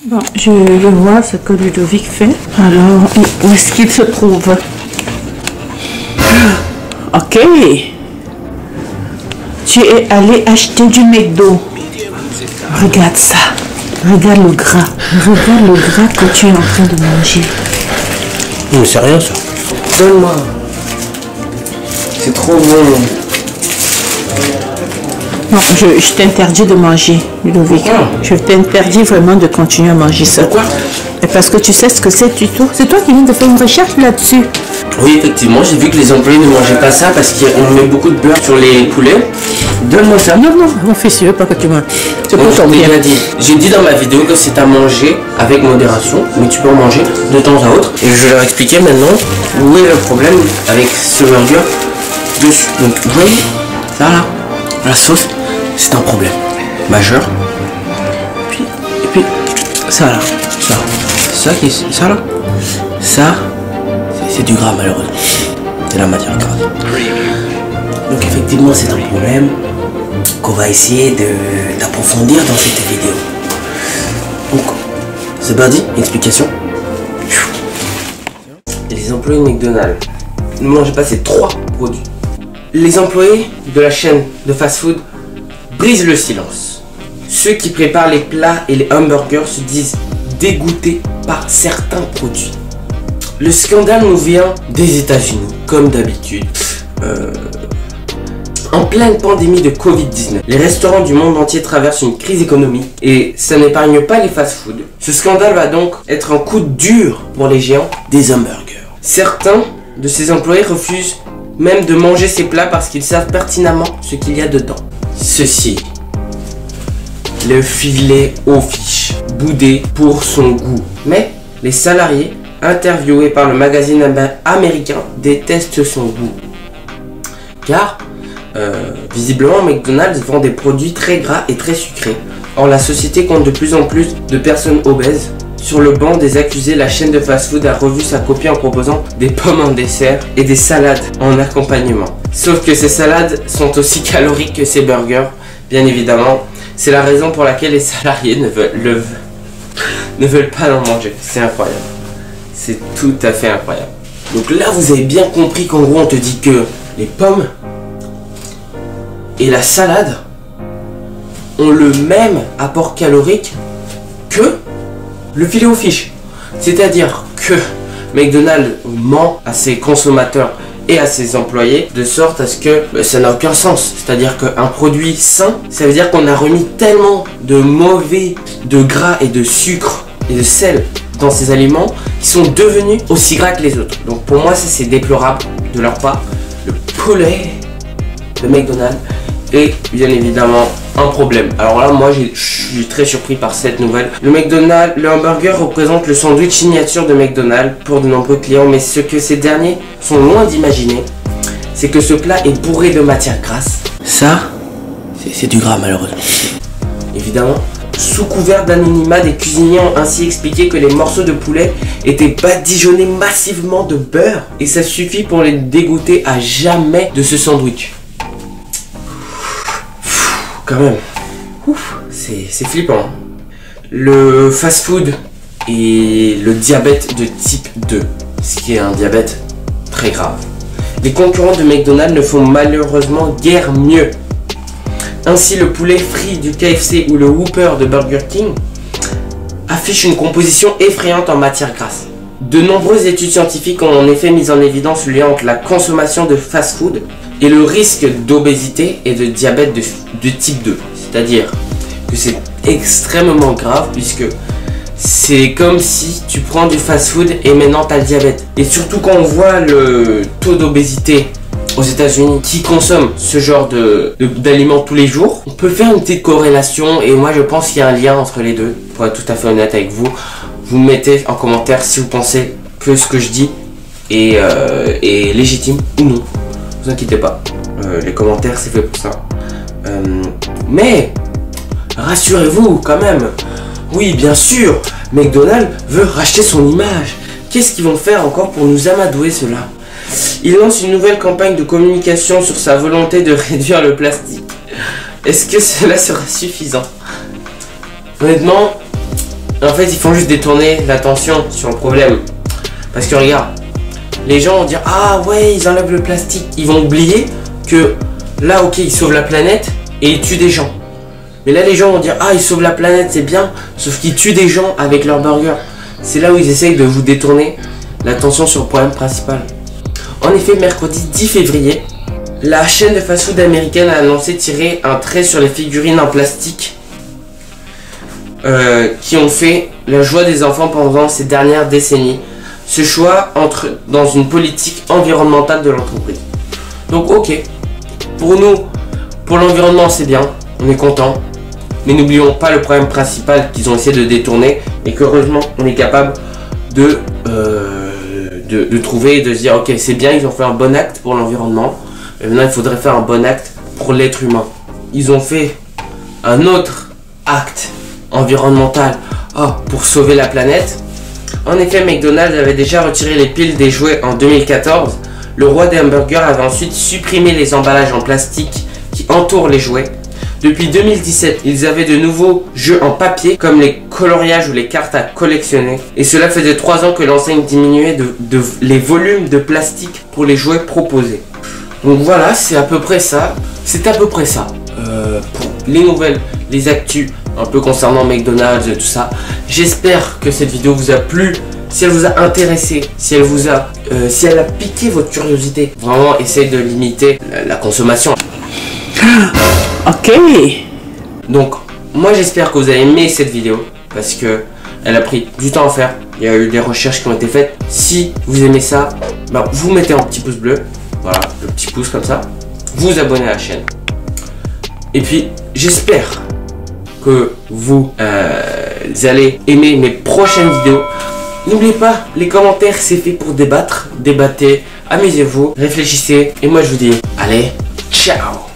Bon, je vois ce que Ludovic fait. Alors, où est-ce qu'il se trouve? Ok. Tu es allé acheter du McDo. Regarde ça. Regarde le gras. Regarde le gras que tu es en train de manger. Mais c'est rien ça. Donne-moi. C'est trop bon. Non, je t'interdis de manger, Ludovic. Je t'interdis vraiment de continuer à manger ça. Pourquoi? Parce que tu sais ce que c'est du tout. C'est toi qui viens de faire une recherche là-dessus. Oui, effectivement, j'ai vu que les employés ne mangeaient pas ça parce qu'on met beaucoup de beurre sur les poulets. Donne-moi ça. Non, non, mon fils, je veux pas que tu manges. C'est pour ton bien. J'ai dit dans ma vidéo que c'est à manger avec modération, mais tu peux en manger de temps à autre. Et je vais leur expliquer maintenant où est le problème avec ce burger dessus. Donc, vous voyez, ça là, la sauce, c'est un problème majeur. Et puis, ça là, ça là, ça, c'est du gras malheureusement. C'est la matière grasse. Donc effectivement, c'est un problème qu'on va essayer d'approfondir dans cette vidéo. Donc, c'est parti, explication. Les employés de McDonald's ne mangent pas ces 3 produits. Les employés de la chaîne de fast-food brisent le silence. Ceux qui préparent les plats et les hamburgers se disent dégoûtés par certains produits. Le scandale nous vient des États-Unis, comme d'habitude. En pleine pandémie de Covid-19, les restaurants du monde entier traversent une crise économique et ça n'épargne pas les fast-foods. Ce scandale va donc être un coup dur pour les géants des hamburgers. Certains de ces employés refusent même de manger ces plats parce qu'ils savent pertinemment ce qu'il y a dedans. Ceci, le filet aux fiches, boudé pour son goût. Mais les salariés interviewés par le magazine américain détestent son goût. Car, visiblement, McDonald's vend des produits très gras et très sucrés. Or, la société compte de plus en plus de personnes obèses. Sur le banc des accusés, la chaîne de fast-food a revu sa copie en proposant des pommes en dessert et des salades en accompagnement. Sauf que ces salades sont aussi caloriques que ces burgers, bien évidemment. C'est la raison pour laquelle les salariés ne veulent pas en manger. C'est incroyable. C'est tout à fait incroyable. Donc là, vous avez bien compris qu'en gros, on te dit que les pommes et la salade ont le même apport calorique que le filet aux fiches. C'est-à-dire que McDonald's ment à ses consommateurs et à ses employés de sorte à ce que ça n'a aucun sens. C'est-à-dire qu'un produit sain, ça veut dire qu'on a remis tellement de mauvais, de gras et de sucre et de sel dans ces aliments qui sont devenus aussi gras que les autres. Donc pour moi, ça c'est déplorable de leur part. Le poulet de McDonald's est bien évidemment un problème. Alors là, moi je suis très surpris par cette nouvelle. Le hamburger représente le sandwich signature de McDonald's pour de nombreux clients, mais ce que ces derniers sont loin d'imaginer, c'est que ce plat est bourré de matière grasse. Ça, c'est du gras malheureusement. Évidemment, sous couvert d'anonymat, des cuisiniers ont ainsi expliqué que les morceaux de poulet étaient badigeonnés massivement de beurre et ça suffit pour les dégoûter à jamais de ce sandwich. Quand même, c'est flippant. Le fast-food et le diabète de type 2, ce qui est un diabète très grave. Les concurrents de McDonald's ne font malheureusement guère mieux. Ainsi, le poulet frit du KFC ou le Whopper de Burger King affiche une composition effrayante en matière grasse. De nombreuses études scientifiques ont en effet mis en évidence le lien entre la consommation de fast-food et le risque d'obésité et de diabète de type 2. C'est-à-dire que c'est extrêmement grave puisque c'est comme si tu prends du fast-food et maintenant tu as le diabète. Et surtout quand on voit le taux d'obésité aux États-Unis qui consomment ce genre d'aliments tous les jours, on peut faire une petite corrélation et moi je pense qu'il y a un lien entre les deux. Pour être tout à fait honnête avec vous, vous mettez en commentaire si vous pensez que ce que je dis est légitime ou non. Ne vous inquiétez pas, les commentaires c'est fait pour ça. Mais rassurez-vous quand même, oui bien sûr, McDonald's veut racheter son image. Qu'est-ce qu'ils vont faire encore pour nous amadouer cela? Il lance une nouvelle campagne de communication sur sa volonté de réduire le plastique. Est-ce que cela sera suffisant? Honnêtement, En fait, ils font juste détourner l'attention sur le problème. Parce que regarde, les gens vont dire ah ouais, ils enlèvent le plastique. Ils vont oublier que là, ok, ils sauvent la planète et ils tuent des gens. Mais là, les gens vont dire ah, ils sauvent la planète, c'est bien, sauf qu'ils tuent des gens avec leur burger. C'est là où ils essayent de vous détourner l'attention sur le problème principal. En effet, mercredi 10 février, la chaîne de fast-food américaine a annoncé tirer un trait sur les figurines en plastique qui ont fait la joie des enfants pendant ces dernières décennies. Ce choix entre dans une politique environnementale de l'entreprise. Donc ok, pour nous, pour l'environnement c'est bien, on est content. Mais n'oublions pas le problème principal qu'ils ont essayé de détourner et qu'heureusement on est capable de trouver et de se dire ok, c'est bien, ils ont fait un bon acte pour l'environnement. Et maintenant il faudrait faire un bon acte pour l'être humain. Ils ont fait un autre acte environnemental pour sauver la planète. En effet, McDonald's avait déjà retiré les piles des jouets en 2014. Le roi des hamburgers avait ensuite supprimé les emballages en plastique qui entourent les jouets. Depuis 2017, ils avaient de nouveaux jeux en papier comme les coloriages ou les cartes à collectionner. Et cela faisait 3 ans que l'enseigne diminuait les volumes de plastique pour les jouets proposés. Donc voilà, c'est à peu près ça. C'est à peu près ça pour les nouvelles, les actus un peu concernant McDonald's et tout ça. J'espère que cette vidéo vous a plu. Si elle vous a intéressé, si elle a piqué votre curiosité, vraiment essayez de limiter la consommation. Ok. Donc moi j'espère que vous avez aimé cette vidéo parce que elle a pris du temps à faire. Il y a eu des recherches qui ont été faites. Si vous aimez ça, vous mettez un petit pouce bleu. Voilà, le petit pouce comme ça. Vous vous abonnez à la chaîne. Et puis j'espère que vous allez aimer mes prochaines vidéos. N'oubliez pas, les commentaires c'est fait pour débattre. Débattez, amusez-vous, réfléchissez. Et moi je vous dis, allez, ciao.